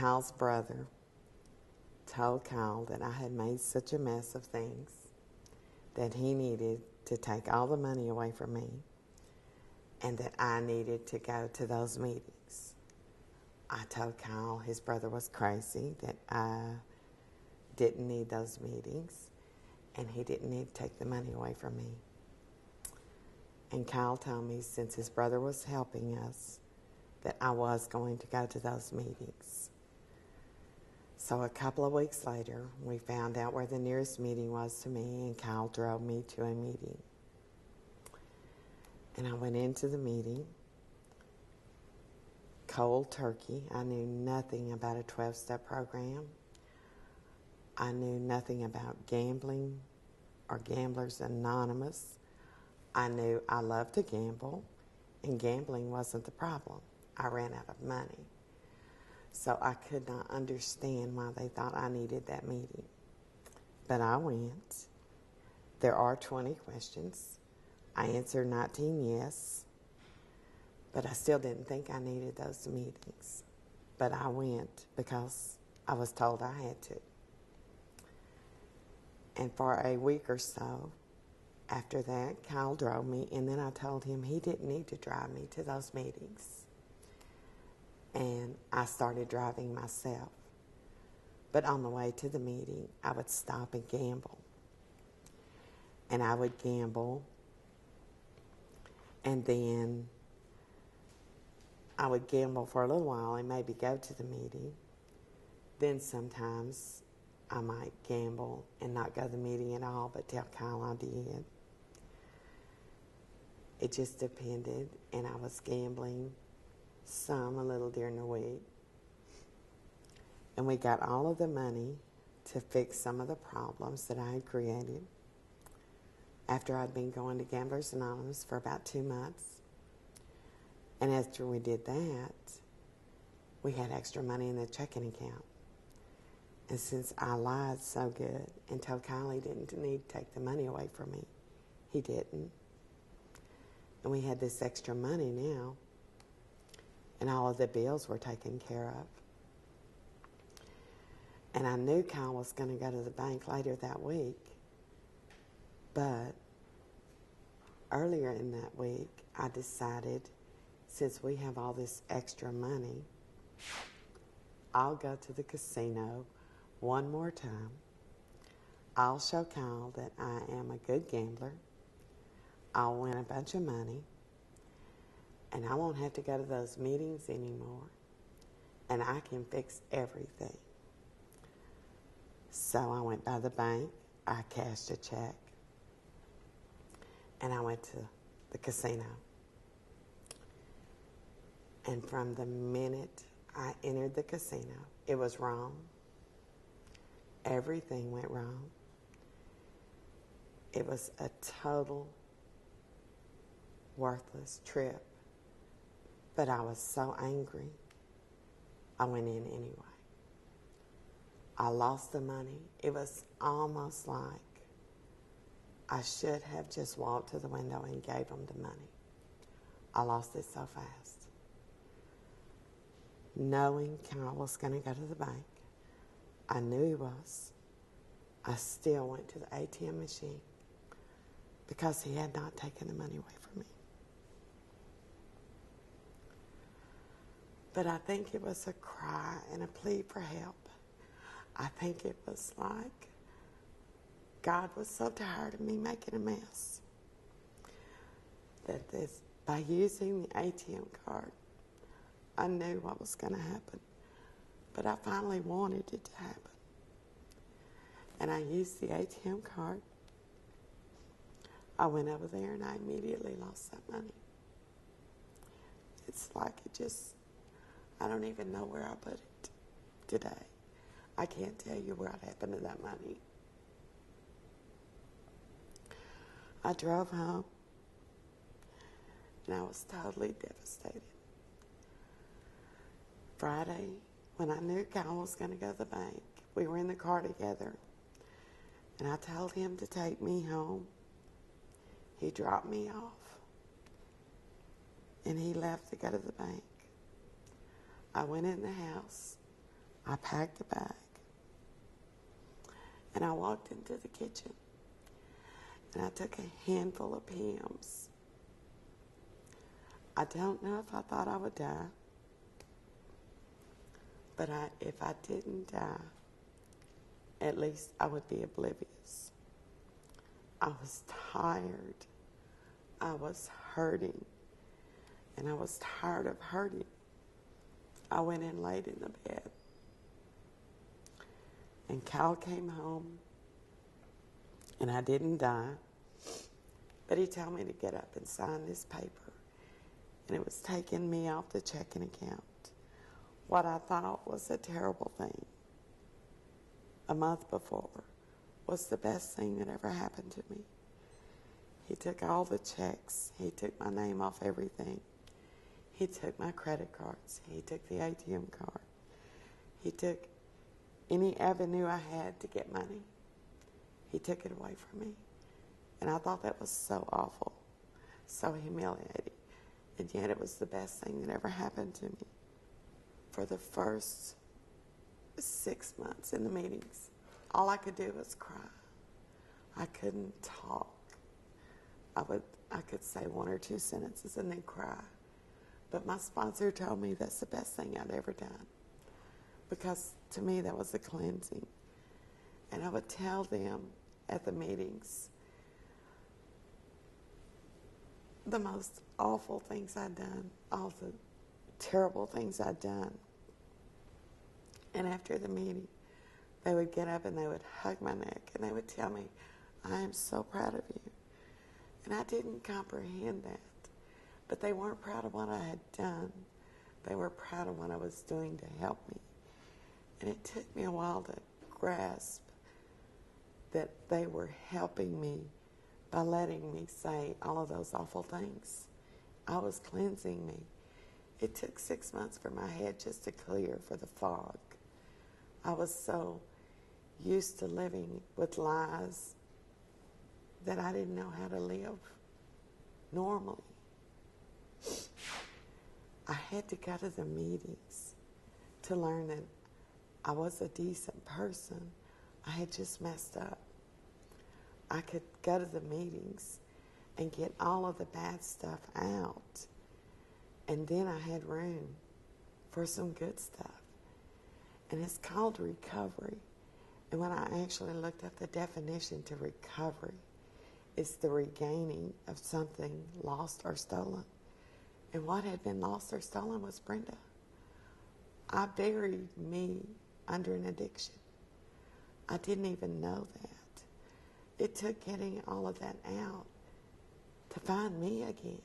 Kyle's brother told Kyle that I had made such a mess of things that he needed to take all the money away from me and that I needed to go to those meetings. I told Kyle his brother was crazy, that I didn't need those meetings, and he didn't need to take the money away from me. And Kyle told me since his brother was helping us, that I was going to go to those meetings. So a couple of weeks later, we found out where the nearest meeting was to me, and Kyle drove me to a meeting. And I went into the meeting, cold turkey. I knew nothing about a 12-step program. I knew nothing about gambling or Gamblers Anonymous. I knew I loved to gamble, and gambling wasn't the problem. I ran out of money. So I could not understand why they thought I needed that meeting. But I went. There are 20 questions. I answered 19 yes, but I still didn't think I needed those meetings. But I went because I was told I had to. And for a week or so after that, Kyle drove me, and then I told him he didn't need to drive me to those meetings. And I started driving myself. But on the way to the meeting, I would stop and gamble. And I would gamble, and then I would gamble for a little while and maybe go to the meeting. Then sometimes I might gamble and not go to the meeting at all, but tell Kyle I did. It just depended, and I was gambling some a little during the week. And we got all of the money to fix some of the problems that I had created after I'd been going to Gamblers Anonymous for about 2 months. And after we did that, we had extra money in the checking account. And since I lied so good and told Kyle he didn't need to take the money away from me, he didn't. And we had this extra money now, and all of the bills were taken care of. And I knew Kyle was going to go to the bank later that week. But earlier in that week, I decided, since we have all this extra money, I'll go to the casino one more time. I'll show Kyle that I am a good gambler. I'll win a bunch of money. And I won't have to go to those meetings anymore. And I can fix everything. So I went by the bank. I cashed a check. And I went to the casino. And from the minute I entered the casino, it was wrong. Everything went wrong. It was a total worthless trip. But I was so angry, I went in anyway. I lost the money. It was almost like I should have just walked to the window and gave them the money. I lost it so fast. Knowing Kyle was going to go to the bank, I knew he was. I still went to the ATM machine because he had not taken the money away from me. But I think it was a cry and a plea for help. I think it was like God was so tired of me making a mess that by using the ATM card, I knew what was going to happen. But I finally wanted it to happen. And I used the ATM card. I went over there and I immediately lost that money. It's like I don't even know where I put it today. I can't tell you what happened to that money. I drove home, and I was totally devastated. Friday, when I knew Kyle was going to go to the bank, we were in the car together, and I told him to take me home. He dropped me off, and he left to go to the bank. I went in the house. I packed a bag and I walked into the kitchen and I took a handful of Pam's. I don't know if I thought I would die, but if I didn't die, at least I would be oblivious. I was tired. I was hurting. And I was tired of hurting. I went in laid in the bed. And Cal came home. And I didn't die. But he told me to get up and sign this paper. And it was taking me off the checking account. What I thought was a terrible thing a month before was the best thing that ever happened to me. He took all the checks. He took my name off everything. He took my credit cards. He took the ATM card. He took any avenue I had to get money. He took it away from me. And I thought that was so awful, so humiliating. And yet it was the best thing that ever happened to me. For the first 6 months in the meetings, all I could do was cry. I couldn't talk. I could say one or two sentences and then cry. But my sponsor told me that's the best thing I'd ever done. Because to me that was a cleansing. And I would tell them at the meetings the most awful things I'd done, all the terrible things I'd done. And after the meeting, they would get up and they would hug my neck and they would tell me, I am so proud of you. And I didn't comprehend that. But they weren't proud of what I had done. They were proud of what I was doing to help me. And it took me a while to grasp that they were helping me by letting me say all of those awful things. I was cleansing me. It took 6 months for my head just to clear for the fog. I was so used to living with lies that I didn't know how to live normally. I had to go to the meetings to learn that I was a decent person. I had just messed up. I could go to the meetings and get all of the bad stuff out. And then I had room for some good stuff. And it's called recovery. And when I actually looked up the definition to recovery, it's the regaining of something lost or stolen. And what had been lost or stolen was Brenda. I buried me under an addiction. I didn't even know that. It took getting all of that out to find me again.